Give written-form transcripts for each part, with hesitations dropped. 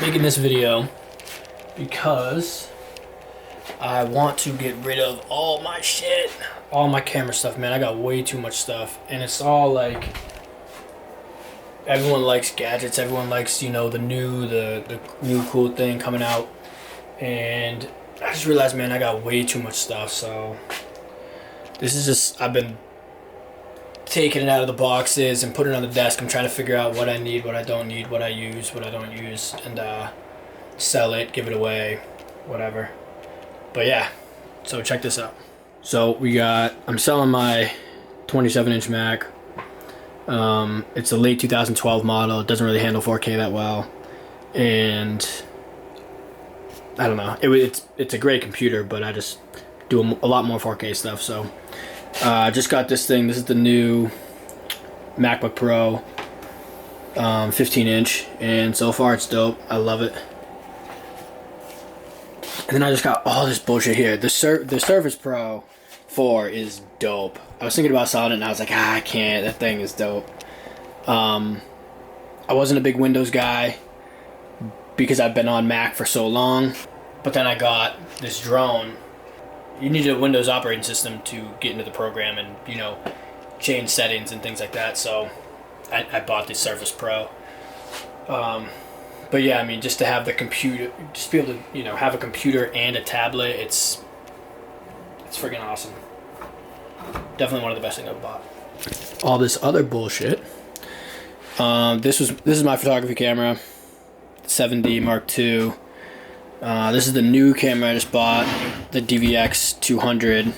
making this video because I want to get rid of all my shit, all my camera stuff, man. I got way too much stuff, and it's all like, everyone likes gadgets, everyone likes, the new cool thing coming out, and I just realized, man, I got way too much stuff. So this is just, I've been taking it out of the boxes and putting it on the desk. I'm trying to figure out what I need, what I don't need, what I use, what I don't use, and sell it, give it away, whatever. But yeah, so check this out. So I'm selling my 27-inch Mac. It's a late 2012 model. It doesn't really handle 4K that well, and I don't know. It's a great computer, but I just do a lot more 4K stuff. So I just got this thing. This is the new MacBook Pro, 15-inch, and so far it's dope. I love it. And then I just got all this bullshit here. The Surface Pro 4 is dope. I was thinking about selling it, and I was like, I can't. That thing is dope. I wasn't a big Windows guy because I've been on Mac for so long. But then I got this drone. You need a Windows operating system to get into the program and, change settings and things like that. So I bought the Surface Pro. But yeah, I mean, just to have the computer, just be able to, have a computer and a tablet, it's freaking awesome. Definitely one of the best things I've bought. All this other bullshit. This is my photography camera, 7D Mark II. This is the new camera I just bought, the DVX 200.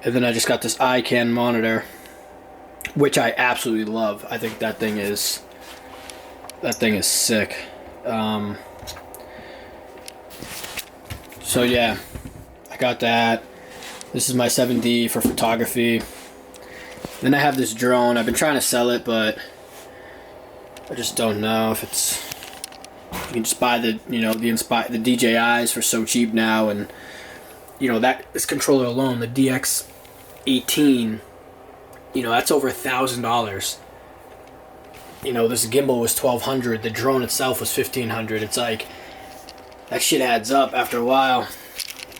And then I just got this iCan monitor, which I absolutely love. I think that thing is sick. So yeah, I got that. This is my 7D for photography. Then I have this drone. I've been trying to sell it, but I just don't know if it's. You can just buy the the DJIs for so cheap now, and this controller alone, the DX18, that's over $1,000. This gimbal was $1,200. The drone itself was $1,500. It's like that shit adds up after a while,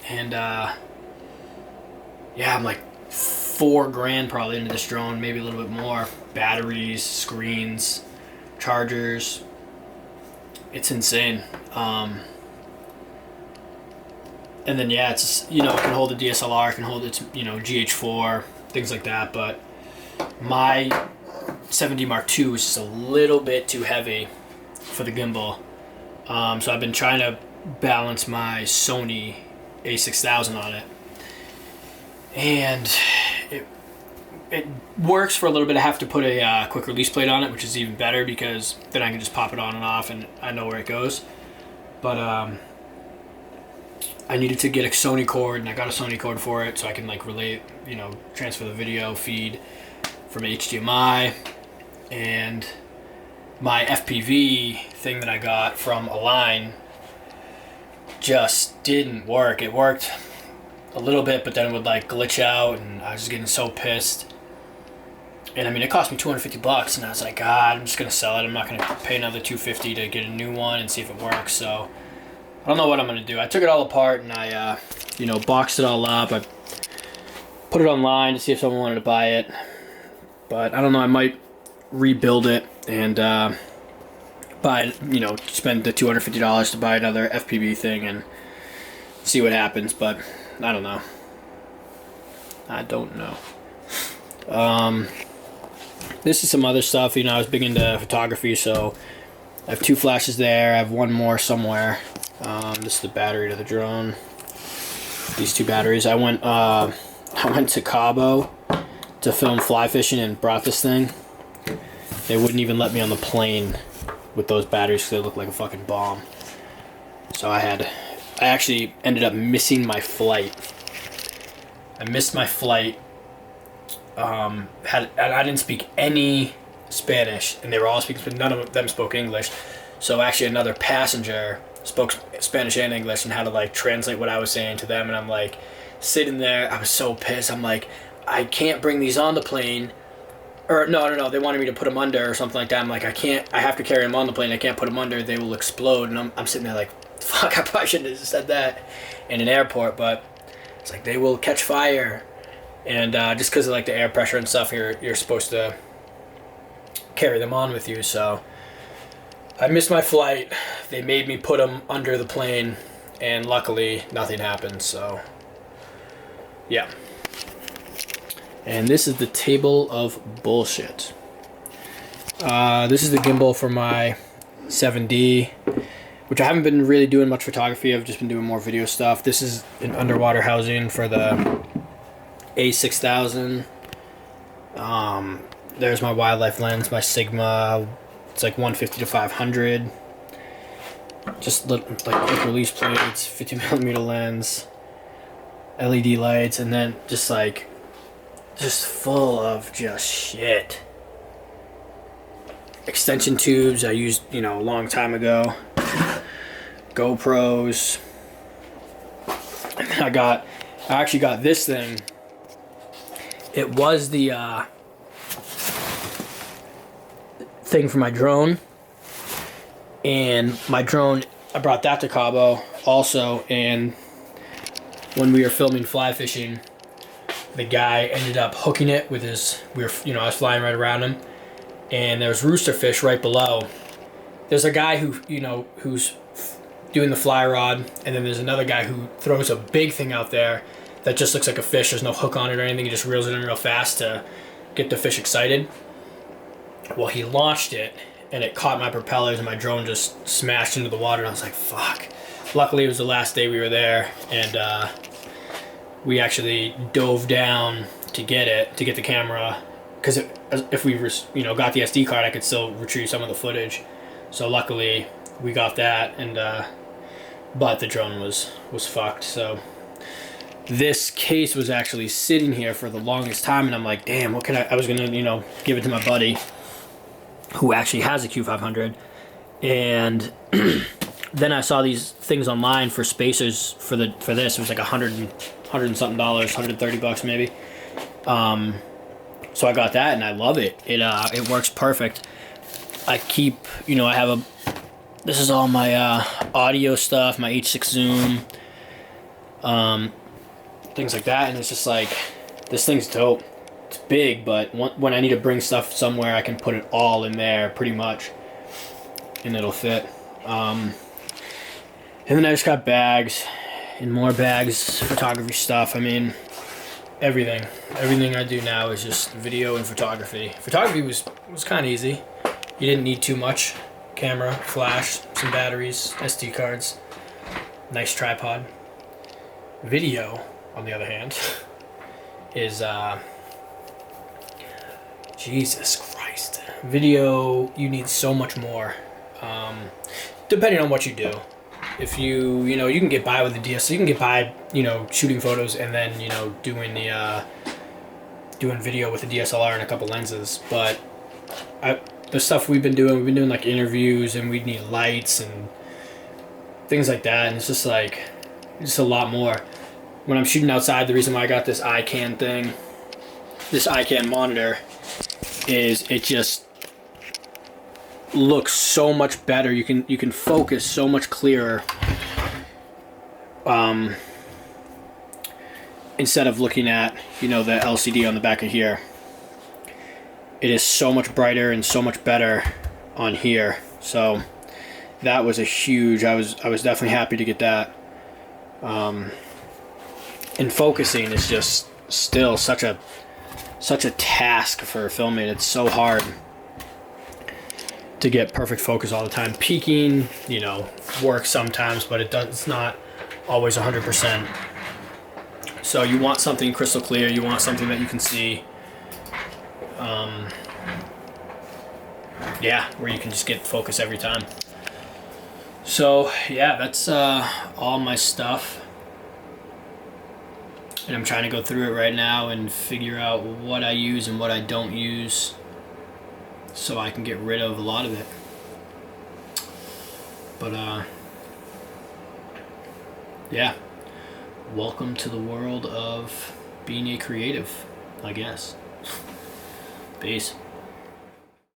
and yeah, I'm like $4,000 probably into this drone, maybe a little bit more. Batteries, screens, chargers. It's insane. And then yeah, it's it can hold a DSLR, it can hold its GH4, things like that. But my 7D Mark II is just a little bit too heavy for the gimbal. So I've been trying to balance my Sony a6000 on it, and it works for a little bit. I have to put a quick release plate on it, which is even better because then I can just pop it on and off and I know where it goes. But I needed to get a Sony cord, and I got a Sony cord for it so I can relay, transfer the video feed from HDMI. And my FPV thing that I got from Align just didn't work. It worked a little bit, but then it would glitch out, and I was just getting so pissed. And I mean, it cost me $250, and I was like, God, I'm just gonna sell it. I'm not gonna pay another $250 to get a new one and see if it works. So I don't know what I'm gonna do. I took it all apart, and I boxed it all up. I put it online to see if someone wanted to buy it, but I don't know. I might rebuild it and buy, spend the $250 to buy another FPV thing and see what happens. But I don't know. This is some other stuff. I was big into photography, so I have 2 flashes there. I have one more somewhere. This is the battery to the drone. These 2 batteries. I went to Cabo to film fly fishing and brought this thing. They wouldn't even let me on the plane with those batteries because they look like a fucking bomb. So I actually ended up missing my flight. I missed my flight. I didn't speak any Spanish, and they were all speaking, but none of them spoke English. So actually another passenger spoke Spanish and English and had to translate what I was saying to them. And I'm sitting there, I was so pissed. I'm like, I can't bring these on the plane, or no, they wanted me to put them under or something like that. I'm like, I can't. I have to carry them on the plane. I can't put them under. They will explode. And I'm sitting there like, fuck. I probably shouldn't have said that in an airport, but it's like they will catch fire, and just because of like the air pressure and stuff, you're supposed to carry them on with you. So I missed my flight. They made me put them under the plane, and luckily nothing happened. So yeah. And this is the table of bullshit. This is the gimbal for my 7D, which I haven't been really doing much photography. I've just been doing more video stuff. This is an underwater housing for the A6000. There's my wildlife lens, my Sigma. It's like 150 to 500. Just like quick release plates, 50mm lens, LED lights, and then just full of just shit. Extension tubes I used, a long time ago. GoPros. And then I actually got this thing. It was the thing for my drone. And my drone, I brought that to Cabo also, and when we were filming fly fishing, the guy ended up hooking it with his, I was flying right around him, and there was rooster fish right below. There's a guy who's doing the fly rod, and then there's another guy who throws a big thing out there that just looks like a fish. There's no hook on it or anything. He just reels it in real fast to get the fish excited. Well, he launched it, and it caught my propellers, and my drone just smashed into the water, and I was like, fuck. Luckily, it was the last day we were there, and we actually dove down to get the camera, because if we got the SD card, I could still retrieve some of the footage. So luckily, we got that, and but the drone was fucked. So this case was actually sitting here for the longest time, and I'm like, damn, what can I was gonna give it to my buddy who actually has a Q500, and then I saw these things online for spacers for this. It was like $100 and something, $130 maybe. So I got that, and I love it. It works perfect. I keep, I have this is all my audio stuff, my H6 Zoom, things like that, and it's just like, this thing's dope. It's big, but when I need to bring stuff somewhere, I can put it all in there pretty much, and it'll fit. And then I just got bags and more bags, photography stuff. I mean, everything I do now is just video and photography. Photography was kind of easy. You didn't need too much. Camera, flash, some batteries, SD cards, nice tripod. Video, on the other hand, is Jesus Christ. Video, you need so much more, depending on what you do. If you can get by with the DSLR, you can get by, shooting photos and then, doing video with a DSLR and a couple lenses. But the stuff we've been doing like interviews, and we need lights and things like that, and it's just like, just a lot more. When I'm shooting outside, the reason why I got this iCan thing, this iCan monitor, is it just looks so much better. You can focus so much clearer, instead of looking at the LCD on the back of here. It is so much brighter and so much better on here. So that was a huge, I was definitely happy to get that. And focusing is just still such a task for filming. It's so hard to get perfect focus all the time. Peaking, works sometimes, but it's not always 100%. So you want something crystal clear. You want something that you can see. Where you can just get focus every time. So yeah, that's all my stuff, and I'm trying to go through it right now and figure out what I use and what I don't use, so I can get rid of a lot of it. But yeah, welcome to the world of being a creative, I guess. Peace.